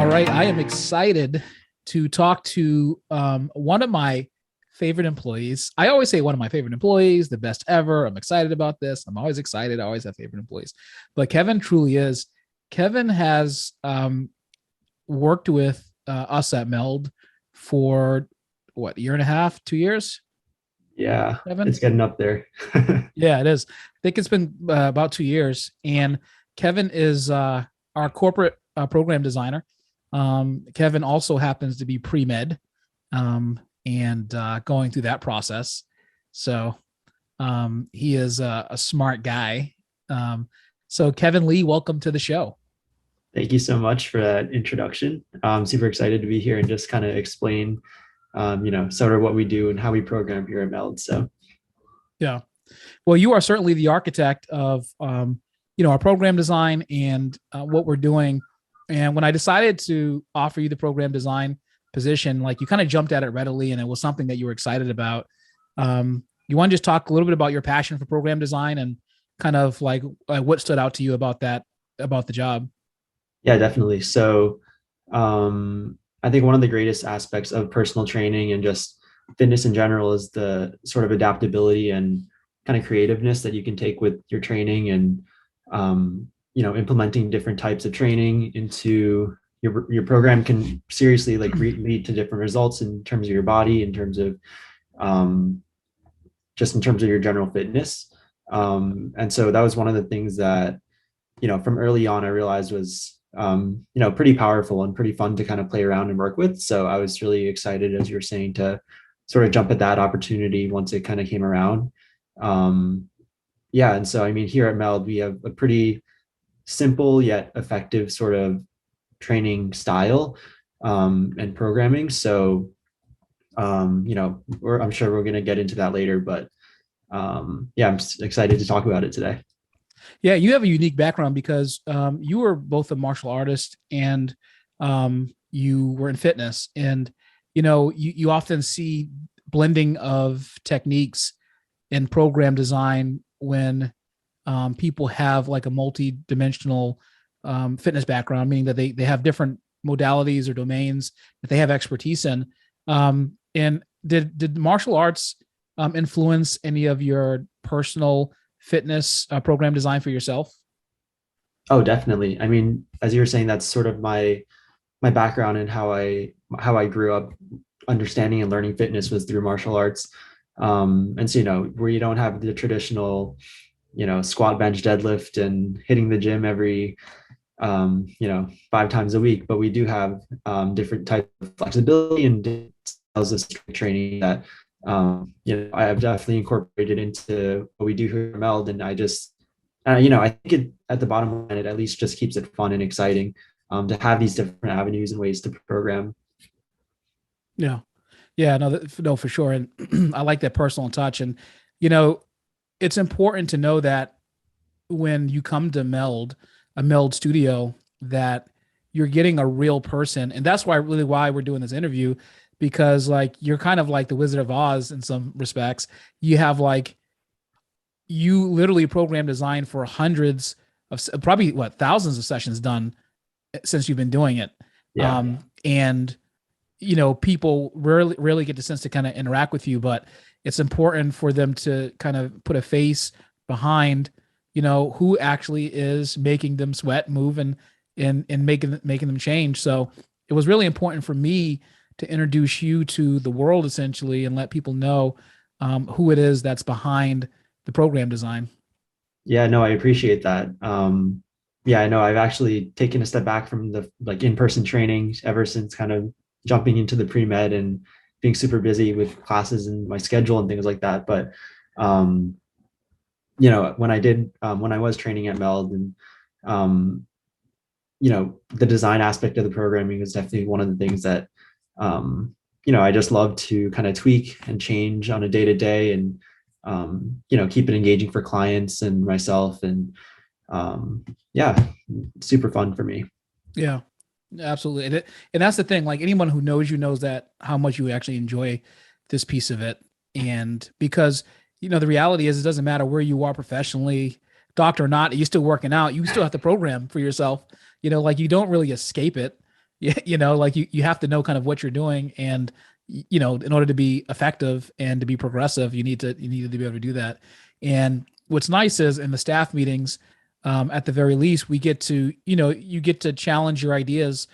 right, I am excited to talk to one of my favorite employees. I always say one of my favorite employees, the best ever. I'm excited about this. I'm always excited. I always have favorite employees, but Kevin truly is. Kevin has worked with us at MELD for what, a year and a half, 2 years? Yeah, Kevin? it's getting up there. Yeah, it is. I think it's been about 2 years. And Kevin is our corporate program designer. Kevin also happens to be pre-med and going through that process. So he is a smart guy. So Kevin Lee, welcome to the show. Thank you so much for that introduction. I'm super excited to be here and just kind of explain, sort of what we do and how we program here at MELD. So, Yeah. Well, you are certainly the architect of, our program design and what we're doing. And when I decided to offer you the program design position, like you kind of jumped at it readily, and it was something that you were excited about. You want to just talk a little bit about your passion for program design and kind of like what stood out to you about the job? yeah, definitely. So, I think one of the greatest aspects of personal training and just fitness in general is the sort of adaptability and kind of creativeness that you can take with your training and, implementing different types of training into your program can seriously like lead to different results in terms of your body, in terms of um, just in terms of your general fitness. And so that was one of the things that, from early on, I realized was, pretty powerful and pretty fun to kind of play around and work with. So I was really excited, as you were saying, to sort of jump at that opportunity once it kind of came around. Yeah. And so, I mean, here at MELD, we have a pretty simple yet effective sort of training style and programming. So, I'm sure we're going to get into that later, but yeah, I'm excited to talk about it today. Yeah, you have a unique background because you were both a martial artist and you were in fitness. And, you often see blending of techniques in program design when people have like a multi-dimensional fitness background, meaning that they have different modalities or domains that they have expertise in. And did martial arts influence any of your personal fitness program design for yourself? Oh, definitely. I mean, as you were saying, that's sort of my background and how I grew up understanding and learning fitness was through martial arts. And so, where you don't have the traditional, squat, bench, deadlift and hitting the gym every 5 times a week, but we do have different types of flexibility and styles of strength training that I have definitely incorporated into what we do here at MELD. And I just, I think at the bottom line, it at least just keeps it fun and exciting to have these different avenues and ways to program. Yeah. Yeah, no, for sure. And I like that personal touch. And, you know, it's important to know that when you come to a MELD studio, that you're getting a real person. And that's why we're doing this interview, because like you're kind of like the Wizard of Oz in some respects. You literally program design for hundreds of, probably thousands of sessions done since you've been doing it. Yeah. And people rarely get the sense to kind of interact with you, but it's important for them to kind of put a face behind, who actually is making them sweat, move, and making them change. So it was really important for me to introduce you to the world essentially and let people know who it is that's behind the program design. Yeah, no, I appreciate that. Yeah, I know I've actually taken a step back from the like in-person training ever since kind of jumping into the pre-med and being super busy with classes and my schedule and things like that. But when I was training at MELD and um, the design aspect of the programming is definitely one of the things that I just love to kind of tweak and change on a day to day and keep it engaging for clients and myself and yeah, super fun for me. Yeah, absolutely. And that's the thing, like anyone who knows you knows that how much you actually enjoy this piece of it. And because, the reality is it doesn't matter where you are professionally, doctor or not, you're still working out, you still have to program for yourself, like you don't really escape it. like you have to know kind of what you're doing, and in order to be effective and to be progressive, you need to be able to do that. And what's nice is in the staff meetings, at the very least, we get to, you get to challenge your ideas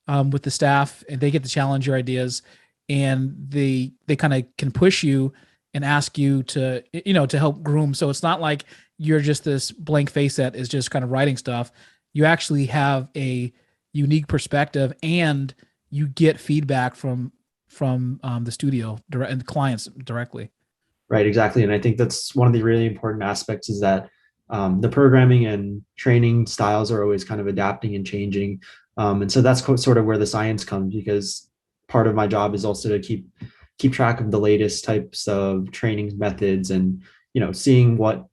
with the staff, and they get to challenge your ideas, and they kind of can push you and ask you to, to help groom. So it's not like you're just this blank face that is just kind of writing stuff. You actually have a unique perspective, and you get feedback from the studio direct and clients directly. Right, exactly. And I think that's one of the really important aspects is that the programming and training styles are always kind of adapting and changing. And so that's sort of where the science comes, because part of my job is also to keep track of the latest types of training methods, and seeing what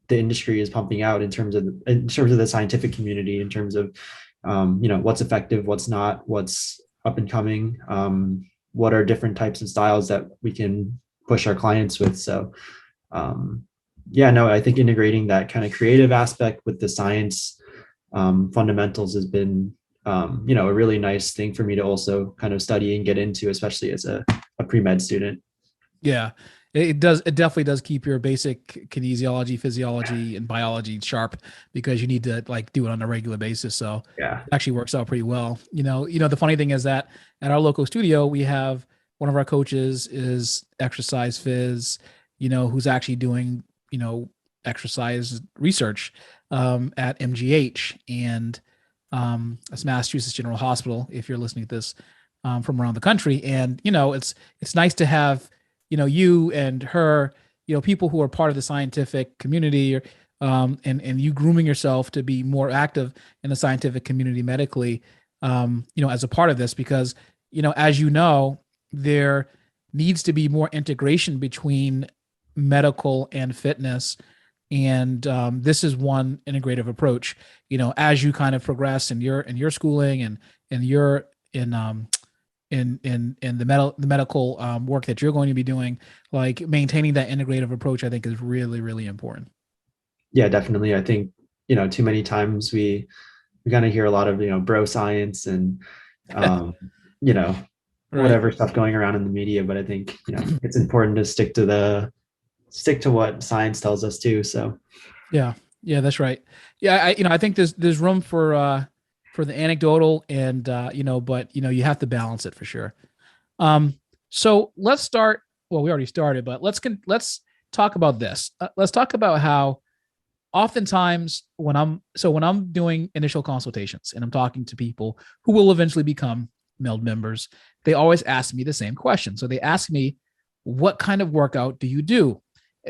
the industry is pumping out in terms of the scientific community, in terms of what's effective, what's not, what's up and coming, what are different types of styles that we can push our clients with. So yeah, no, I think integrating that kind of creative aspect with the science fundamentals has been a really nice thing for me to also kind of study and get into, especially as a pre-med student. Yeah, it does. It definitely does keep your basic kinesiology, physiology, and biology sharp, because you need to like do it on a regular basis. So Yeah. it actually works out pretty well. The funny thing is that at our local studio, we have one of our coaches is exercise phys, who's actually doing, exercise research at MGH, and that's Massachusetts General Hospital, if you're listening to this from around the country. And, it's nice to have, you and her, people who are part of the scientific community, or, and you grooming yourself to be more active in the scientific community medically, as a part of this, because, as there needs to be more integration between medical and fitness. And this is one integrative approach. As you kind of progress in your schooling, and you're in the medical work that you're going to be doing, like maintaining that integrative approach, I think is really, really important. Yeah, definitely. I think too many times we kind of hear a lot of bro science and um, you know Right. whatever stuff going around in the media, but I think it's important to stick to what science tells us too. So Yeah. Yeah, that's right. Yeah, I think there's room for the anecdotal, and but you have to balance it for sure. So let's start. Well, we already started, but let's talk about this. Let's talk about how oftentimes when I'm doing initial consultations and I'm talking to people who will eventually become MELD members, they always ask me the same question. So they ask me, "What kind of workout do you do?"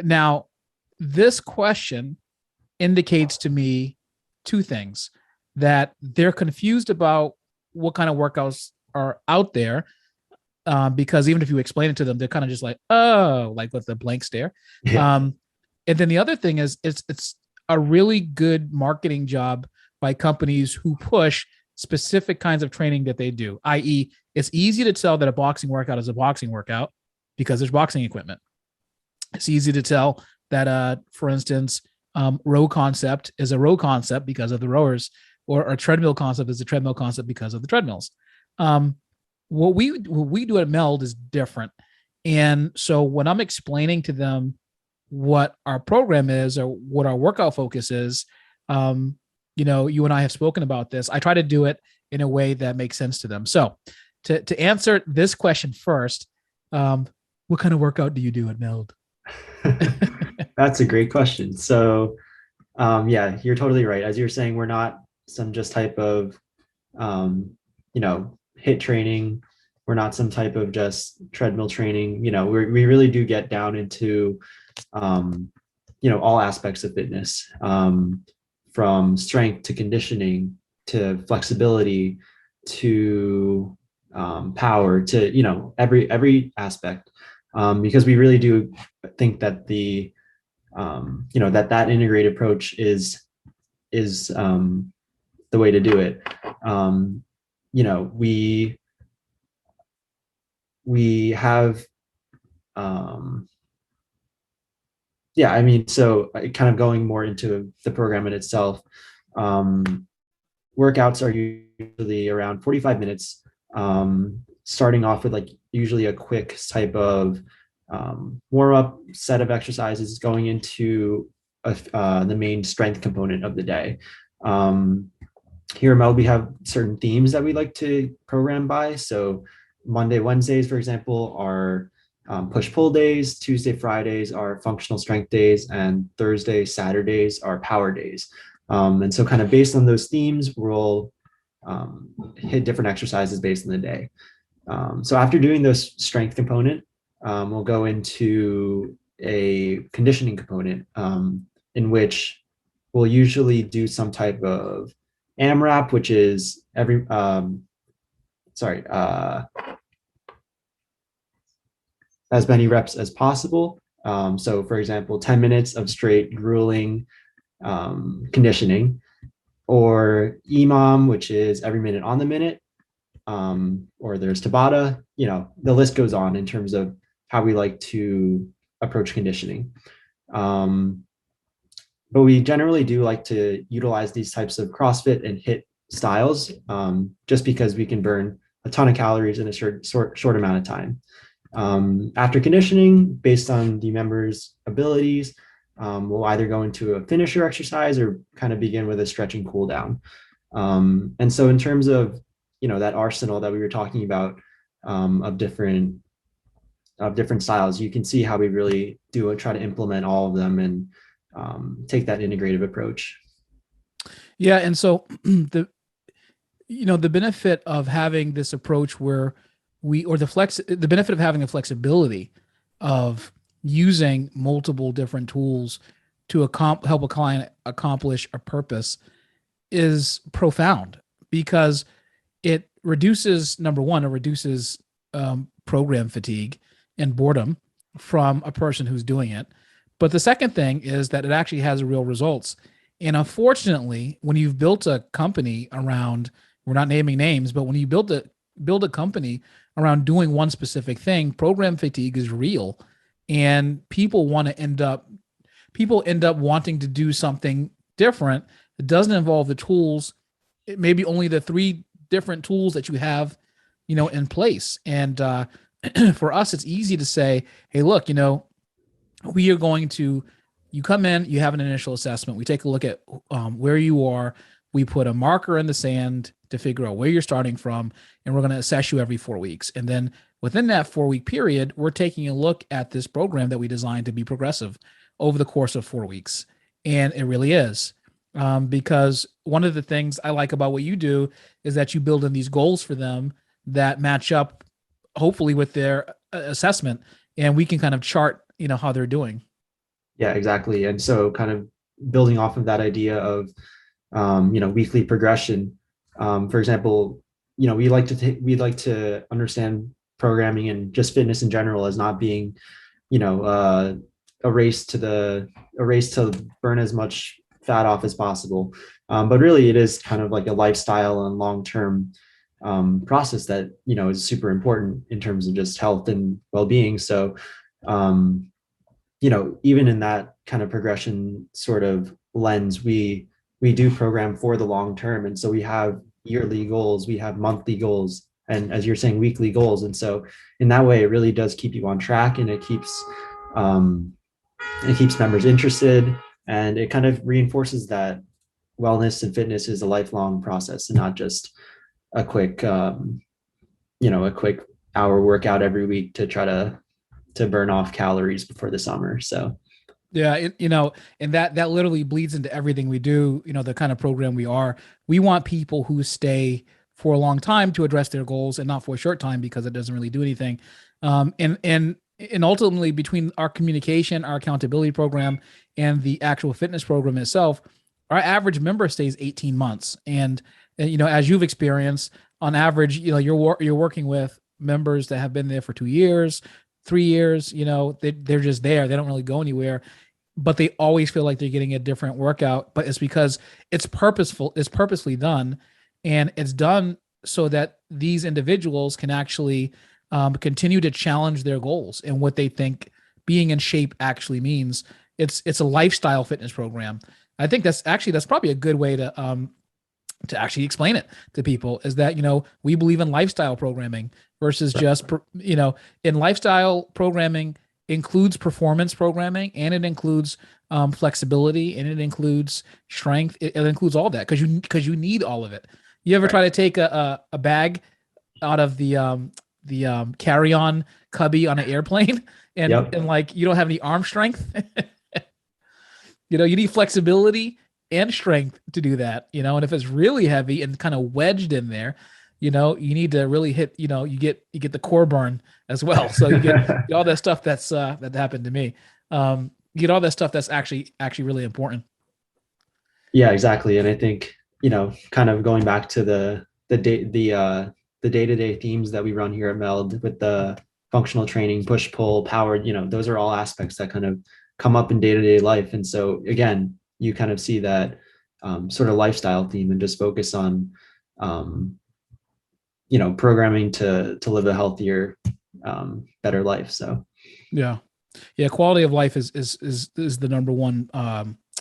Now, this question indicates to me two things: that they're confused about what kind of workouts are out there, because even if you explain it to them, they're kind of just like, oh, like with a blank stare. yeah. Um, and then the other thing is, it's a really good marketing job by companies who push specific kinds of training that they do. I.e., it's easy to tell that a boxing workout is a boxing workout because there's boxing equipment. It's easy to tell that, for instance, row concept is a row concept because of the rowers, or a treadmill concept is a treadmill concept because of the treadmills. Um, what we do at MELD is different. And so when I'm explaining to them what our program is, or what our workout focus is, you and I have spoken about this. I try to do it in a way that makes sense to them. So to answer this question first, what kind of workout do you do at MELD? That's a great question. So yeah, you're totally right. As you're saying, we're not some just type of hit training. We're not some type of just treadmill training. We really do get down into all aspects of fitness, from strength to conditioning to flexibility to power to every aspect, because we really do think that that integrated approach is the way to do it. We have yeah, I mean, so kind of going more into the program in itself. workouts are usually around 45 minutes, starting off with like usually a quick type of warm up set of exercises going into the main strength component of the day. Here at MELD, we have certain themes that we like to program by. So Monday, Wednesdays, for example, are push-pull days. Tuesday, Fridays are functional strength days, and Thursday, Saturdays are power days. And so kind of based on those themes, we'll hit different exercises based on the day. So after doing this strength component, we'll go into a conditioning component in which we'll usually do some type of AMRAP, which is as many reps as possible. So for example, 10 minutes of straight grueling conditioning, or EMOM, which is every minute on the minute, or there's Tabata. The list goes on in terms of how we like to approach conditioning. But we generally do like to utilize these types of CrossFit and HIIT styles, just because we can burn a ton of calories in a short amount of time. After conditioning, based on the member's abilities, we'll either go into a finisher exercise or kind of begin with a stretching cool down. And so in terms of, that arsenal that we were talking about, of different styles, you can see how we really do try to implement all of them and take that integrative approach. Yeah. And so the benefit of having this approach where the benefit of having the flexibility of using multiple different tools to help a client accomplish a purpose is profound, because it reduces, number one, it reduces program fatigue and boredom from a person who's doing it. But the second thing is that it actually has real results. And unfortunately, when you've built a company around, we're not naming names, but when you build a company around doing one specific thing, program fatigue is real. And people end up wanting to do something different that doesn't involve the tools, maybe only the 3 different tools that you have, in place. And for us, it's easy to say, hey, look, we are going to, you come in, you have an initial assessment. We take a look at where you are. We put a marker in the sand to figure out where you're starting from, and we're going to assess you every 4 weeks. And then within that 4-week period, we're taking a look at this program that we designed to be progressive over the course of 4 weeks. And it really is. Because one of the things I like about what you do is that you build in these goals for them that match up, hopefully, with their assessment, and we can kind of chart, how they're doing. Yeah, exactly. And so kind of building off of that idea of, weekly progression. For example, we like to understand programming and just fitness in general as not being, a race to burn as much fat off as possible. But really it is kind of like a lifestyle and long-term process that, is super important in terms of just health and well-being. So, even in that kind of progression sort of lens, we do program for the long term. And so we have yearly goals, we have monthly goals, and as you're saying, weekly goals. And so in that way, it really does keep you on track, and it keeps members interested, and it kind of reinforces that wellness and fitness is a lifelong process and not just a quick hour workout every week to try to burn off calories before the summer. So yeah, and that literally bleeds into everything we do, the kind of program we are. We want people who stay for a long time to address their goals, and not for a short time because it doesn't really do anything. And ultimately, between our communication, our accountability program, and the actual fitness program itself, our average member stays 18 months. And as you've experienced, on average, you're working with members that have been there for 2 years, 3 years. They're just there. They don't really go anywhere, but they always feel like they're getting a different workout. But it's because it's purposeful, it's purposely done, and it's done so that these individuals can actually continue to challenge their goals and what they think being in shape actually means. It's a lifestyle fitness program. I think that's probably a good way to actually explain it to people is that, we believe in lifestyle programming versus just, in lifestyle programming includes performance programming, and it includes flexibility, and it includes strength. It includes all that because you need all of it. You ever try to take a bag out of the carry-on cubby on an airplane and like you don't have any arm strength? You need flexibility and strength to do that, and if it's really heavy and kind of wedged in there, you need to really hit, you get the core burn as well. So you get all that stuff that happened to me. You get all that stuff that's actually really important. Yeah, exactly. And I think, kind of going back to the day-to-day themes that we run here at MELD with the functional training, push, pull, power, those are all aspects that kind of come up in day-to-day life. And so again, you kind of see that sort of lifestyle theme and just focus on, programming to live a healthier, better life. So, yeah. Quality of life is the number one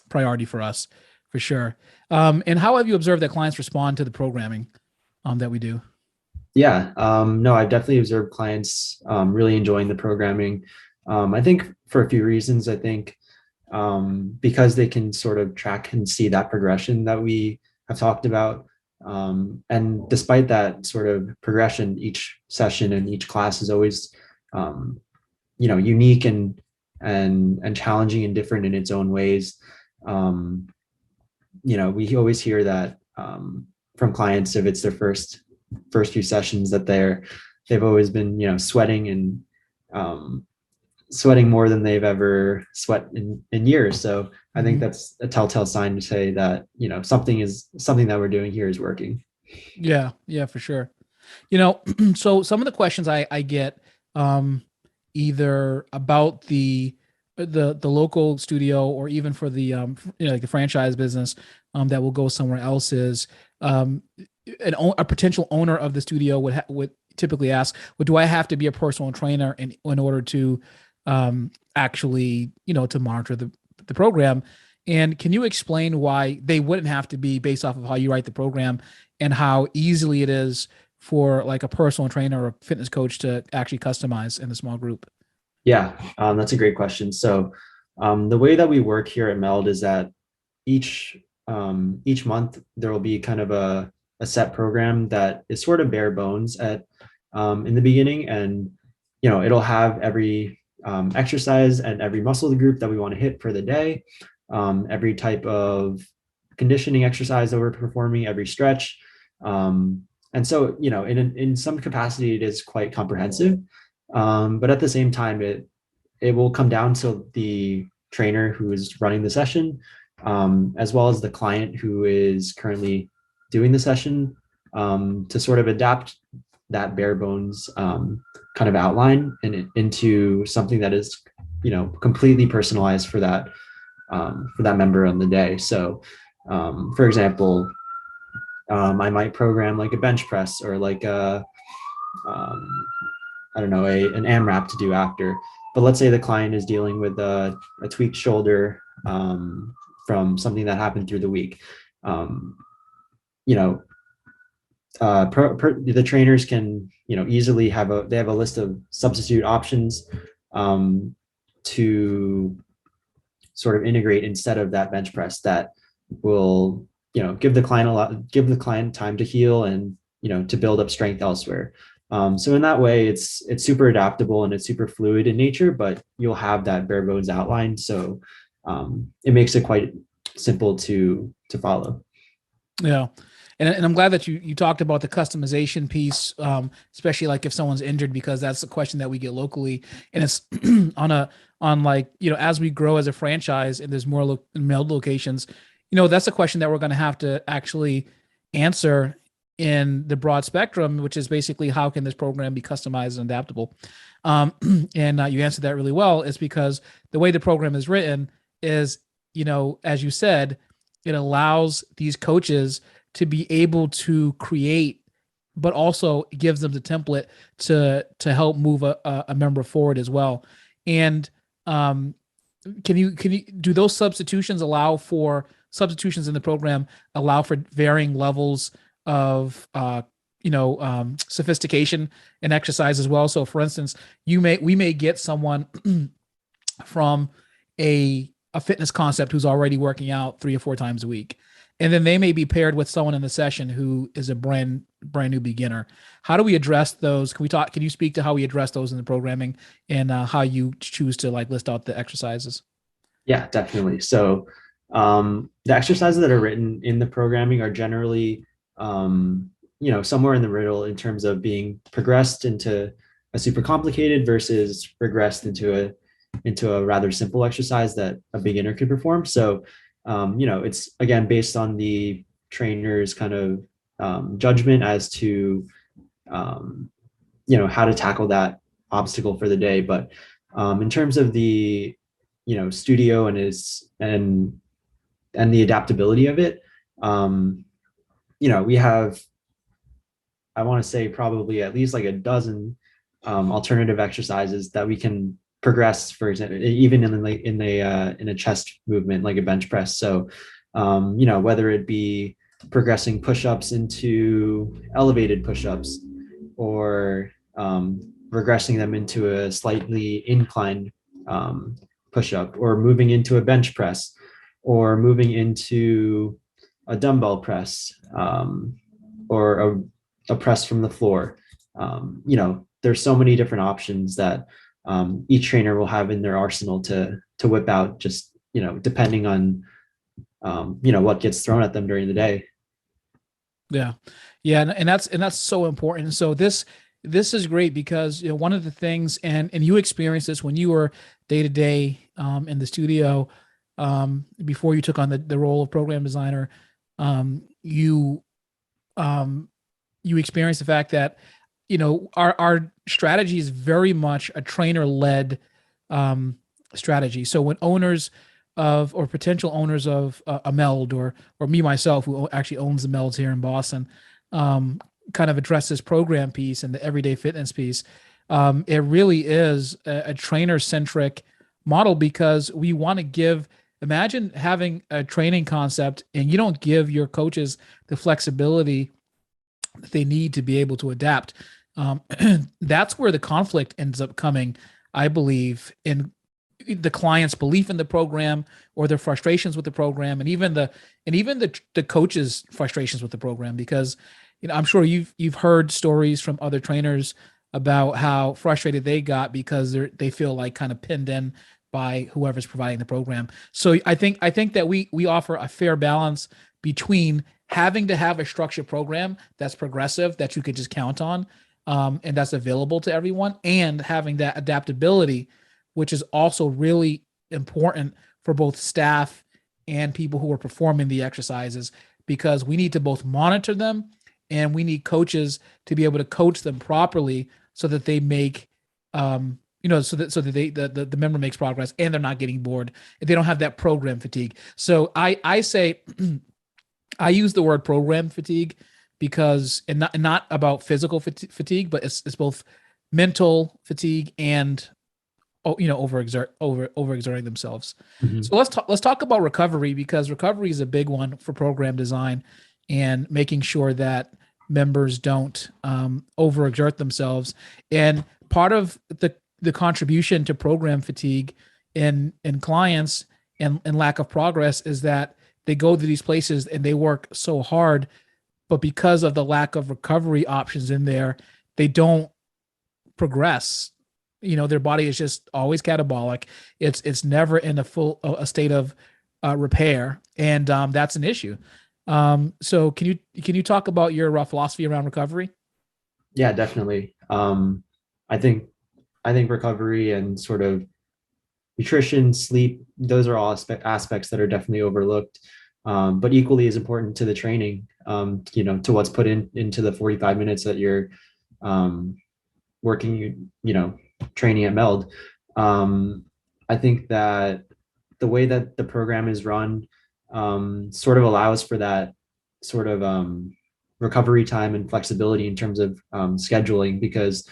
priority for us, for sure. And how have you observed that clients respond to the programming that we do? Yeah, no, I've definitely observed clients really enjoying the programming. I think for a few reasons. I think because they can sort of track and see that progression that we have talked about. And despite that sort of progression, each session and each class is always, unique and challenging and different in its own ways. We always hear that from clients, if it's their first few sessions, that they've always been, sweating and sweating more than they've ever sweat in years. So I think that's a telltale sign to say that, something that we're doing here is working. Yeah, for sure. So some of the questions I get, either about the local studio or even for the, like the franchise business, that will go somewhere else is, a potential owner of the studio would typically ask, well, do I have to be a personal trainer in order to, actually, to monitor the program? And can you explain why they wouldn't have to be, based off of how you write the program and how easily it is for like a personal trainer or a fitness coach to actually customize in a small group? Yeah, that's a great question. So the way that we work here at MELD is that each month there will be kind of a set program that is sort of bare bones at in the beginning, and it'll have every exercise and every muscle group that we want to hit for the day, every type of conditioning exercise that we're performing, every stretch, and so in some capacity it is quite comprehensive, but at the same time it will come down to the trainer who is running the session, as well as the client who is currently doing the session, to sort of adapt that bare bones kind of outline into something that is, completely personalized for that member on the day. So, for example, I might program like a bench press or like I don't know, an AMRAP to do after. But let's say the client is dealing with a tweaked shoulder from something that happened through the week. The trainers can, easily have a list of substitute options to sort of integrate instead of that bench press that will, give the client time to heal and, to build up strength elsewhere. So in that way, it's super adaptable and it's super fluid in nature, but you'll have that bare bones outline. So it makes it quite simple to follow. Yeah. And I'm glad that you talked about the customization piece, especially like if someone's injured, because that's a question that we get locally. And it's on like, as we grow as a franchise and there's more MELD locations, that's a question that we're going to have to actually answer in the broad spectrum, which is basically how can this program be customized and adaptable? And you answered that really well. It's because the way the program is written is, as you said, it allows these coaches to be able to create, but also gives them the template to help move a member forward as well. And can you do those substitutions allow for substitutions in the program allow for varying levels of sophistication in exercise as well. So for instance, we may get someone from a fitness concept who's already working out 3 or 4 times a week, and then they may be paired with someone in the session who is a brand new beginner. How do we address those? Can you speak to how we address those in the programming, and how you choose to like list out the exercises? Yeah, definitely. So the exercises that are written in the programming are generally, somewhere in the middle in terms of being progressed into a super complicated versus regressed into a rather simple exercise that a beginner could perform. So, it's again based on the trainer's kind of judgment as to, how to tackle that obstacle for the day. But in terms of the, studio and the adaptability of it, we have, I want to say probably at least like a dozen alternative exercises that we can progress. For example, even in a chest movement like a bench press. So, whether it be progressing push-ups into elevated push-ups, or regressing them into a slightly inclined push-up, or moving into a bench press, or moving into a dumbbell press, or a press from the floor. There's so many different options that each trainer will have in their arsenal to whip out, just depending on what gets thrown at them during the day. Yeah. Yeah. And that's so important. So this is great because, one of the things, and you experienced this when you were day to day in the studio, before you took on the role of program designer. You you experience the fact that, our strategy is very much a trainer led strategy. So when owners of, or potential owners of, a MELD, or me myself, who actually owns the MELDs here in Boston, kind of address this program piece and the everyday fitness piece, it really is a trainer centric model, because we want to give, imagine having a training concept and you don't give your coaches the flexibility that they need to be able to adapt. Um, that's where the conflict ends up coming, I believe, in the client's belief in the program, or their frustrations with the program, and even the coaches' frustrations with the program. Because, I'm sure you've heard stories from other trainers about how frustrated they got because they feel like kind of pinned in by whoever's providing the program. So I think that we offer a fair balance between having to have a structured program that's progressive, that you could just count on, and that's available to everyone, and having that adaptability, which is also really important for both staff and people who are performing the exercises, because we need to both monitor them, and we need coaches to be able to coach them properly so that they make, so that the member makes progress and they're not getting bored, and they don't have that program fatigue. So I say I use the word program fatigue because, and not about physical fatigue, but it's both mental fatigue and, overexerting themselves. Mhm. So let's talk about recovery, because recovery is a big one for program design, and making sure that members don't overexert themselves. And part of the contribution to program fatigue in clients, and lack of progress, is that they go to these places and they work so hard, but because of the lack of recovery options in there, they don't progress. Their body is just always catabolic. It's never in a state of repair, and that's an issue. So can you talk about your philosophy around recovery? Yeah, definitely. I think recovery and sort of nutrition, sleep, those are all aspects that are definitely overlooked, but equally as important to the training. To what's put into the 45 minutes that you're um, working, training at MELD. I think that the way that the program is run sort of allows for that sort of recovery time and flexibility in terms of scheduling, because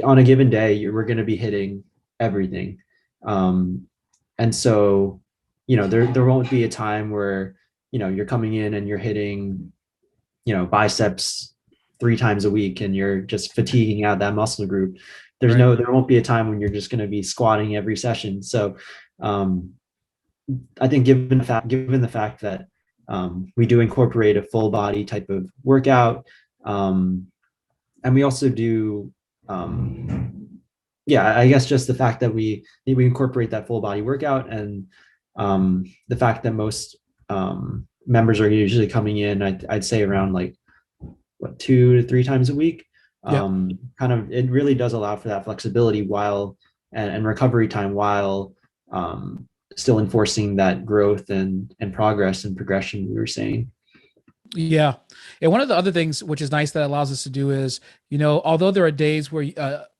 on a given day we're going to be hitting everything, um, and so there won't be a time where, you're coming in and you're hitting, biceps 3 times a week and you're just fatiguing out that muscle group. Right. There won't be a time when you're just going to be squatting every session. So um, I think given the fact that we do incorporate a full body type of workout, and we also do, yeah, I guess just the fact that we incorporate that full body workout, and the fact that most members are usually coming in, I'd say around like what 2 to 3 times a week. Yep. Kind of, it really does allow for that flexibility while and recovery time while still enforcing that growth and progress and progression we were saying. Yeah. And one of the other things which is nice that allows us to do is, although there are days where,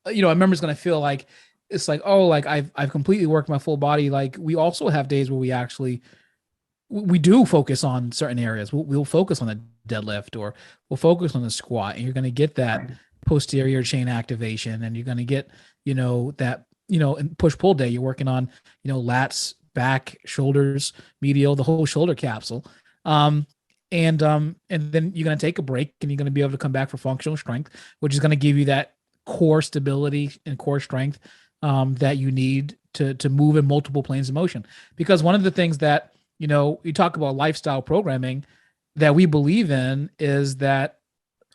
a member's going to feel like it's like, oh, like I've completely worked my full body. Like we also have days where we do focus on certain areas. We'll focus on the deadlift, or we'll focus on the squat, and you're going to get that posterior chain activation, and you're going to get, that, in push pull day, you're working on, lats, back, shoulders, medial, the whole shoulder capsule. And then you're going to take a break, and you're going to be able to come back for functional strength, which is going to give you that core stability and core strength that you need to move in multiple planes of motion. Because one of the things that, you talk about lifestyle programming that we believe in is that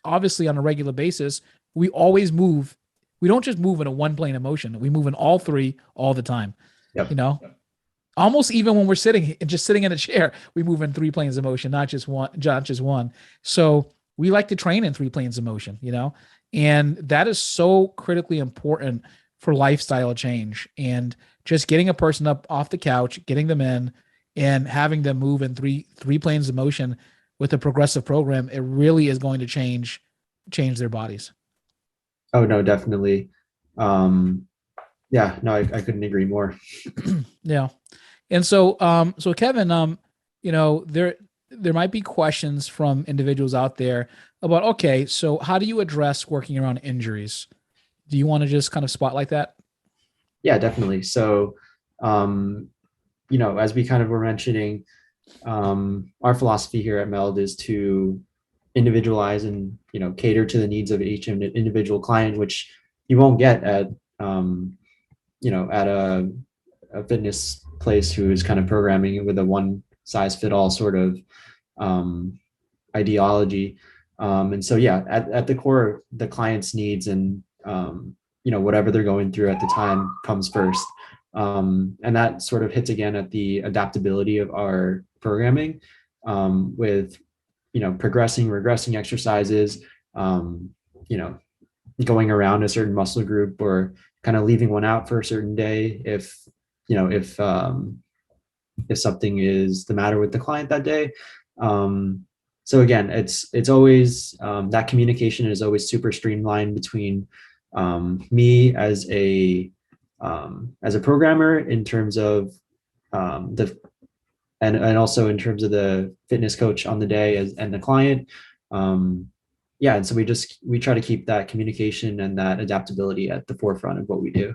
obviously on a regular basis, we always move. We don't just move in a one plane of motion. We move in all three all the time. Yep. You know, almost even when we're sitting in a chair, we move in three planes of motion, not just one. So we like to train in three planes of motion, and that is so critically important for lifestyle change, and just getting a person up off the couch, getting them in and having them move in three planes of motion with a progressive program. It really is going to change their bodies. Oh no, definitely. Yeah, no, I couldn't agree more. Yeah. And so Kevin, there might be questions from individuals out there about, okay, so how do you address working around injuries? Do you want to just kind of spotlight that? Yeah, definitely. So, as we kind of were mentioning, our philosophy here at MELD is to individualize and cater to the needs of each individual client, which you won't get at at a fitness place who is kind of programming it with a one size fit all sort of ideology. And so, yeah, at the core, the client's needs and whatever they're going through at the time comes first. And that sort of hits again at the adaptability of our programming, with progressing, regressing exercises, going around a certain muscle group or kind of leaving one out for a certain day if if something is the matter with the client that day. So again, it's always that communication is always super streamlined between me as a programmer in terms of the and also in terms of the fitness coach on the day and the client. Yeah, and so we try to keep that communication and that adaptability at the forefront of what we do.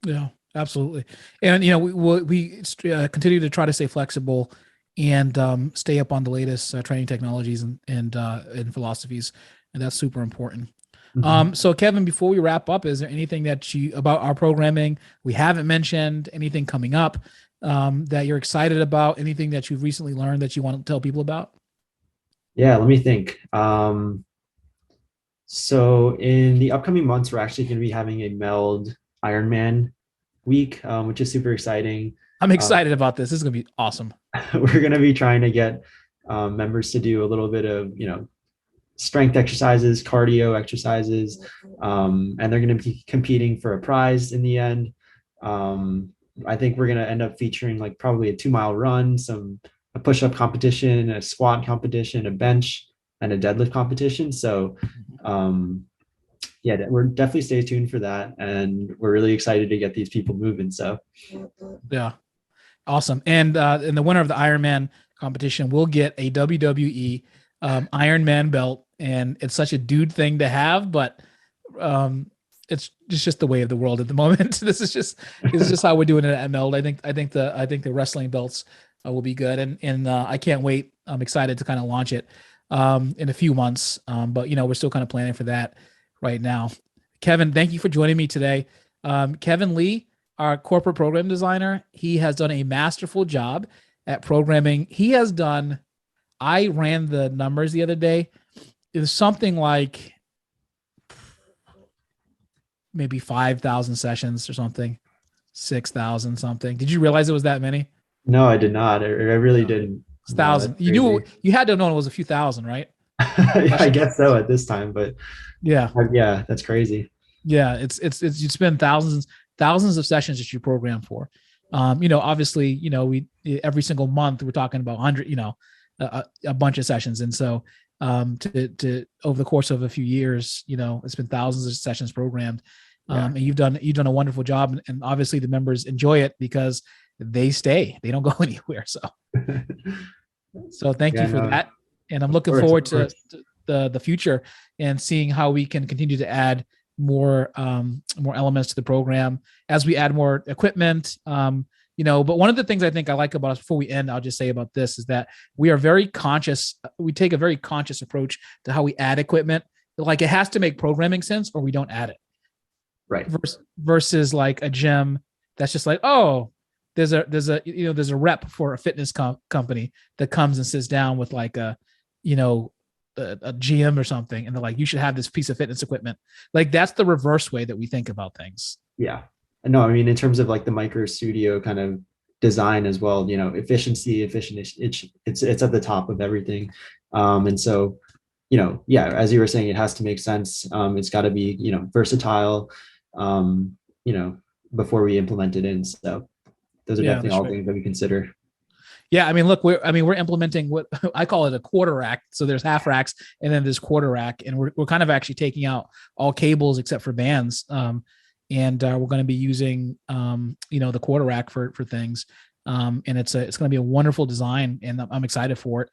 Yeah, absolutely. And, we continue to try to stay flexible and stay up on the latest training technologies and philosophies. And that's super important. Mm-hmm. So Kevin, before we wrap up, is there anything about our programming we haven't mentioned, anything coming up that you're excited about, anything that you've recently learned that you want to tell people about? Yeah, let me think. So in the upcoming months, we're actually going to be having a MELD Ironman week, which is super exciting. I'm excited about this. This is going to be awesome. We're going to be trying to get members to do a little bit of, strength exercises, cardio exercises, and they're going to be competing for a prize in the end. I think we're going to end up featuring like probably a 2 mile run, a push-up competition, a squat competition, a bench, and a deadlift competition. So yeah, we're definitely stay tuned for that, and we're really excited to get these people moving. So yeah, awesome. And the winner of the Ironman competition will get a WWE Ironman belt, and it's such a dude thing to have, but it's just the way of the world at the moment. This is just how we're doing it at MELD. I think the wrestling belts will be good, and I can't wait. I'm excited to kind of launch it in a few months. But we're still kind of planning for that right now. Kevin, thank you for joining me today. Kevin Lee, our corporate program designer, he has done a masterful job at programming. I ran the numbers the other day. It was something like maybe 5,000 sessions or something, 6,000 something. Did you realize it was that many? No, I did not. I really didn't. It's No, thousand. that's You knew crazy. you had to have known it was a few thousand, right? I guess so at this time, but Yeah. yeah, that's crazy. Yeah. It's you spend thousands of sessions that you program for. Obviously, we every single month we're talking about 100, a bunch of sessions. And so to over the course of a few years, it's been thousands of sessions programmed. And you've done a wonderful job. And obviously the members enjoy it because they stay, they don't go anywhere. So thank you for that. And I'm looking forward to the future and seeing how we can continue to add more elements to the program as we add more equipment. But one of the things I think I like about us, before we end, I'll just say about this, is that we are very conscious. We take a very conscious approach to how we add equipment. Like, it has to make programming sense or we don't add it. Right. Versus like a gym that's just like, oh, there's a rep for a fitness company that comes and sits down with like a GM or something, and they're like, you should have this piece of fitness equipment. Like, that's the reverse way that we think about things. Yeah. No, I mean, in terms of like the micro studio kind of design as well, efficiency, it's at the top of everything. And so, as you were saying, it has to make sense. It's got to be, versatile, before we implement it in. So those are definitely all things that we consider. Yeah, I mean, look, we're implementing what I call it a quarter rack. So there's half racks and then there's quarter rack, and we're kind of actually taking out all cables except for bands. And we're going to be using the quarter rack for things. And it's going to be a wonderful design, and I'm excited for it.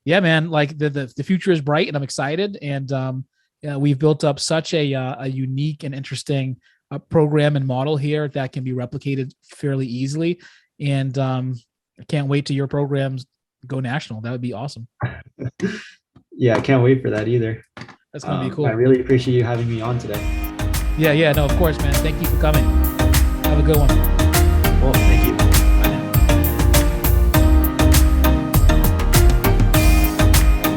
Yeah, man, like the future is bright, and I'm excited. And we've built up such a unique and interesting program and model here that can be replicated fairly easily. And I can't wait till your programs go national. That would be awesome. Yeah, I can't wait for that either. That's going to be cool. I really appreciate you having me on today. Yeah, no, of course, man. Thank you for coming. Have a good one.